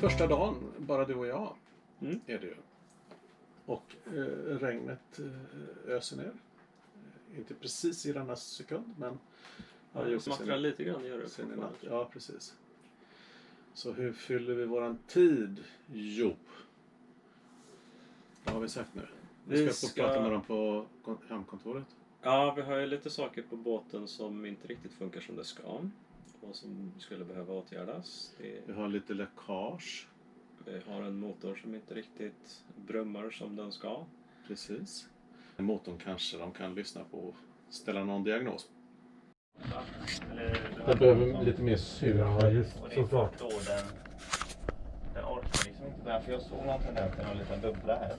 första dagen, bara du och jag, är det ju. Och regnet öser ner. Inte precis i denna sekund, men... Ja, det smattrar lite grann, gör det. Sen i natt. Ja, precis. Så hur fyller vi våran tid? Jo. Vad har vi sagt nu? Vi ska prata med dem på hemkontoret. Ja, vi har ju lite saker på båten som inte riktigt funkar som det ska. Och som skulle behöva åtgärdas. Vi har lite läckage. Vi har en motor som inte riktigt brummar som den ska. Precis. Motorn kanske de kan lyssna på och ställa någon diagnos. Jag behöver lite mer syra. Ja, just såklart. Den orkar liksom inte där, för jag såg någon tendens till en liten bubbla här.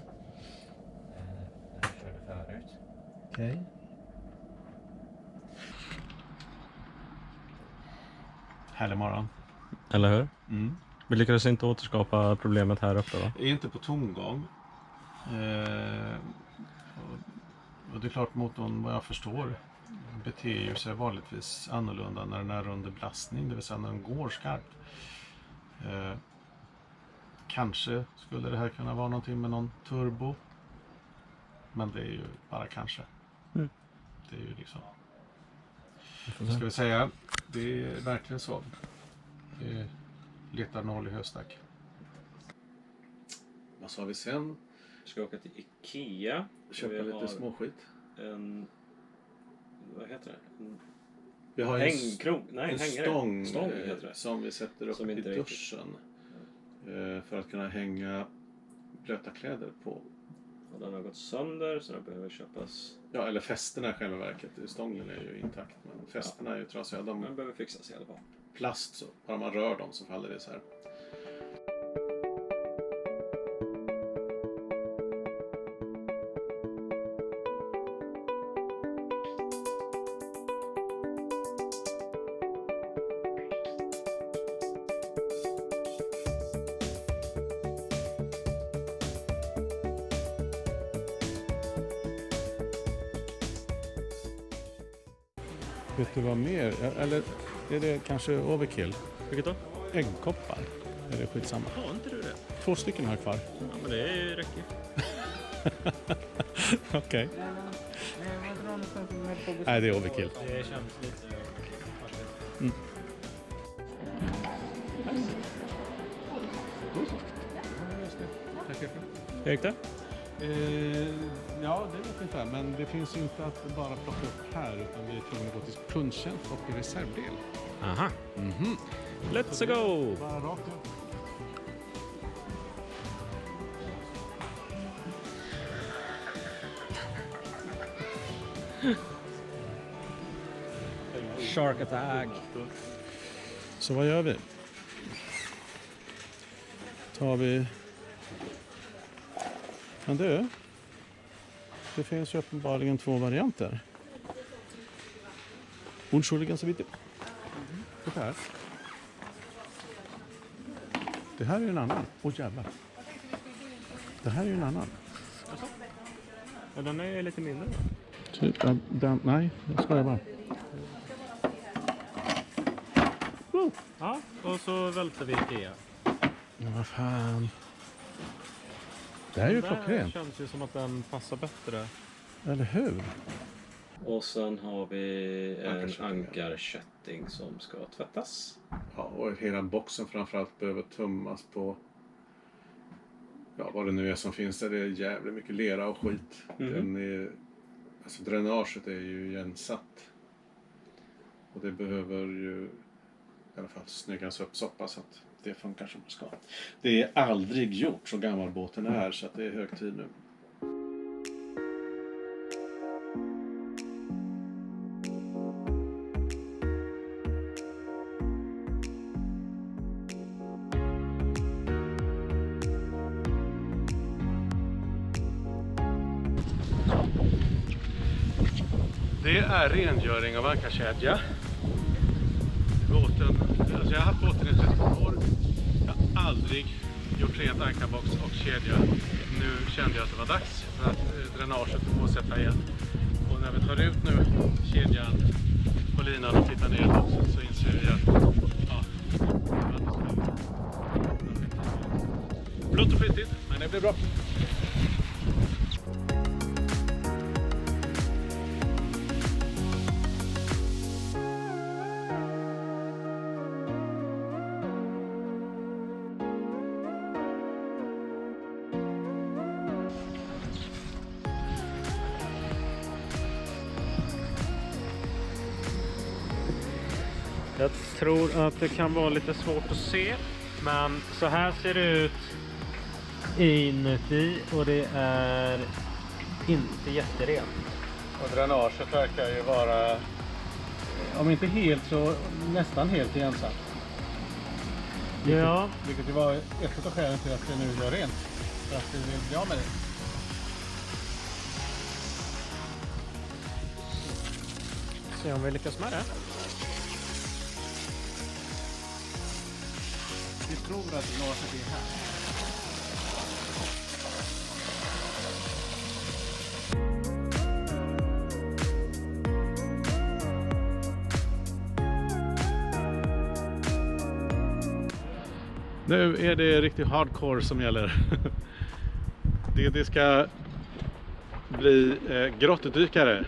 Den körde förut. Okej. Härlig morgon. Eller hur? Vi lyckades inte återskapa problemet här uppe då? Är inte på tomgång. Och det är klart motorn, vad jag förstår, beter sig vanligtvis annorlunda när den är under belastning, det vill säga när den går skarpt. Kanske skulle det här kunna vara någonting med någon turbo. Men det är ju bara kanske. Det är ju liksom... Ska vi säga, det är verkligen så. Det letar noll i höstack. Vad sa vi sen? Vi ska åka till Ikea. Köpa lite småskit. Vad heter det? Vi har hängkrok. Nej, en stång heter det. Som vi sätter upp i duschen. För att kunna hänga blöta kläder på. Och den har gått sönder så den behöver köpas. Ja, eller fästena i själva verket. Stången är ju intakt. Men fästena är ju trasiga. De behöver fixas i alla fall. Plast så. Bara man rör dem så faller det så här. Vet du vad mer? Eller är det kanske overkill? Vilket då? Äggkoppar. Är det skitsamma? Har inte du det? 2 stycken har jag kvar. Ja, men det räcker. Okej. Nej, det är overkill. Det känns lite... Hur gick det? Ja, det vet jag inte. Men det finns inte att bara plocka upp här, utan vi är tvungna att gå till kundtjänst och reservdel. Aha. Let's go! Bara rakt upp. Shark attack. Så vad gör vi? Tar vi... Men det finns ju uppenbarligen 2 varianter. Entschuldigen så vitt. Det här. Det här är en annan. Jävlar. Det här är en annan. Ja, den är lite mindre. Typ, nej, jag skojar bara. Ja, och så välter vi Ikea. Ja, vad fan. Det här är ju klockrent. Det känns ju som att den passar bättre. Eller hur? Och sen har vi en ankarkötting som ska tvättas. Ja, och hela boxen framförallt behöver tummas på. Ja, vad det nu är som finns där. Det är jävligt mycket lera och skit. Den är, alltså dränaget är ju igensatt. Och det behöver ju i alla fall snyggas upp så pass att det funkar som det ska. Det är aldrig gjort så gammal båten är, så att det är hög tid nu. Det är rengöring av ankarkedja. Båten, alltså jag har haft båten i 13 år. Jag har aldrig gjort rent ankarbox och kedja. Nu kände jag att det var dags för att dränaget får sätta igen. Och när vi tar ut nu kedjan på linan och tittar ner så inser vi att ja, det var inte så. Blött och flyttigt, men det blir bra. Jag tror att det kan vara lite svårt att se, men så här ser det ut inuti och det är inte jätterent. Och dränaget verkar ju vara, om inte helt så nästan helt igensatt. Ja, Vilket ju var ett av skälen till att vi nu gör rent. För att vi vill bli av med det. se om vi lyckas med det. Vi tror att glaset är här. Nu är det riktigt hardcore som gäller. Det ska bli grottdykare.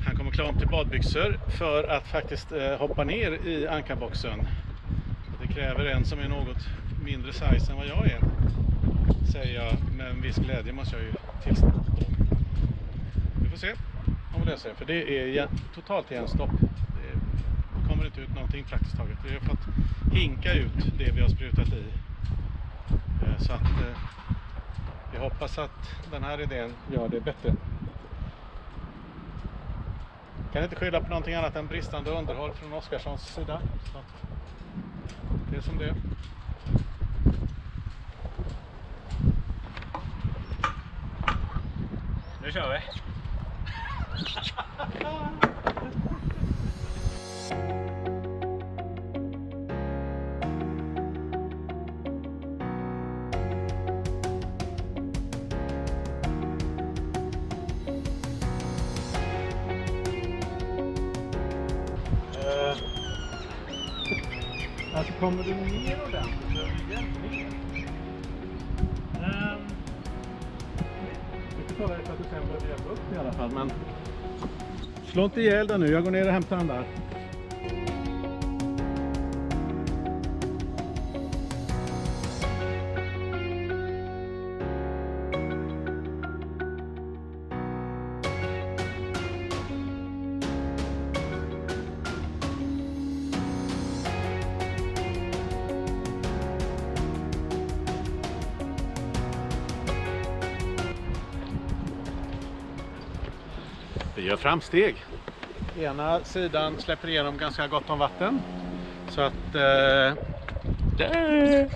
Han kommer klä om till badbyxor för att faktiskt hoppa ner i ankarboxen. Det kräver en som är något mindre size än vad jag är, säger jag med en viss glädje, måste jag ju tillstå. Vi får se om det löser, för det är totalt igenstopp. Det kommer inte ut någonting praktiskt taget. Vi har fått hinka ut det vi har sprutat i. Så att vi hoppas att den här idén gör det bättre. Kan inte skylla på någonting annat än bristande underhåll från Oskarssons sida. Så det är som det är. Nu kör vi! Alltså kommer du ner ordentligt så är det egentligen vi får ta det för att du sen börjar hjälpa upp i alla fall, men slå inte ihjäl den nu, jag går ner och hämtar den där. Vi gör framsteg. Ena sidan släpper igenom ganska gott om vatten. Så att det...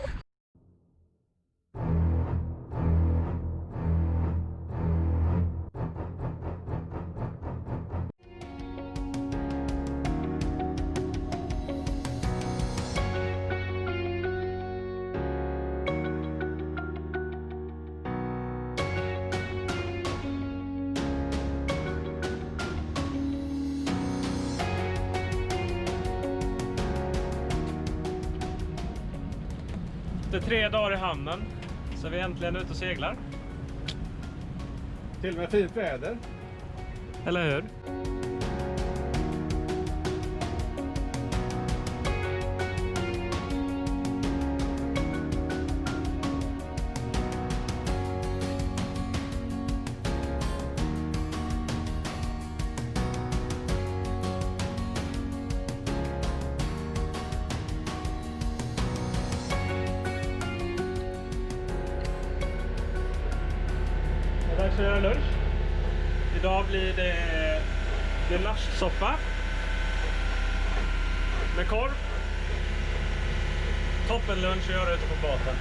Efter 3 dagar i hamnen så är vi äntligen ute och seglar. Till och med fint väder. Eller hur? Det är dags att göra lunch. Idag blir det gulaschsoppa med korv. Toppenlunch att göra ute på båten.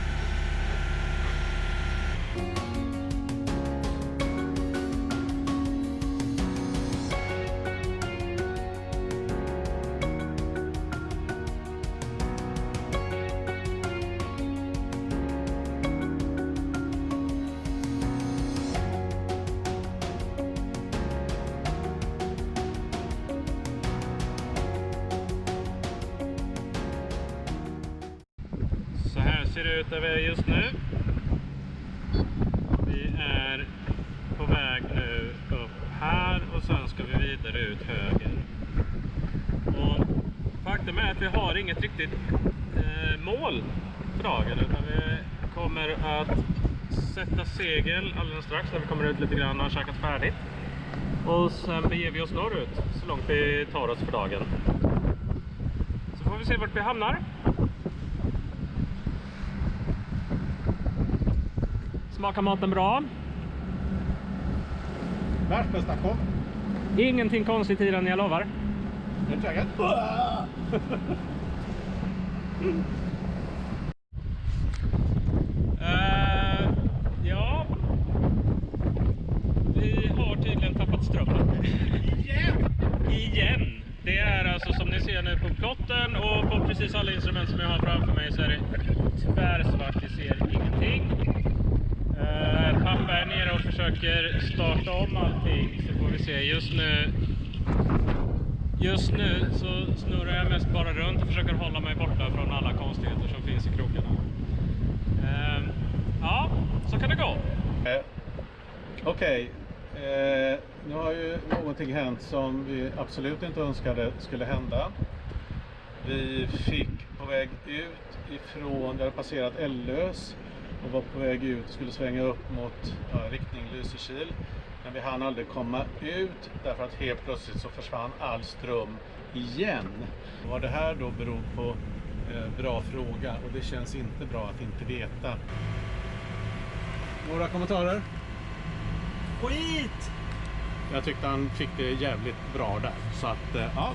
ser det ut där vi är just nu. Vi är på väg nu upp här och sen ska vi vidare ut höger. Och faktum är att vi har inget riktigt mål för dagen, utan vi kommer att sätta segel alldeles strax när vi kommer ut lite grann och har käkat färdigt. Och sen beger vi oss norrut så långt vi tar oss för dagen. Så får vi se vart vi hamnar. Smakar maten bra? Världsprestation. Ingenting konstigt i den, jag lovar. Är du taggad? Ja. Vi har tydligen tappat strömmen. Igen! Det är alltså som ni ser nu på plotten och på precis alla instrument som jag har framför mig så är det tvärsvart, vi ser ingenting. Pappa är nere och försöker starta om allting, så får vi se. Just nu så snurrar jag mest bara runt och försöker hålla mig borta från alla konstigheter som finns i krokarna. Ja, så kan det gå. Okej. Nu har ju någonting hänt som vi absolut inte önskade skulle hända. Vi fick på väg ut ifrån, vi hade passerat Ellös och var på väg ut och skulle svänga upp mot riktning Lysekil. Men vi hann aldrig komma ut därför att helt plötsligt så försvann all ström igen. Vad det här då beror på, bra fråga, och det känns inte bra att inte veta. Några kommentarer? Skit! Jag tyckte han fick det jävligt bra där. Så att, ja.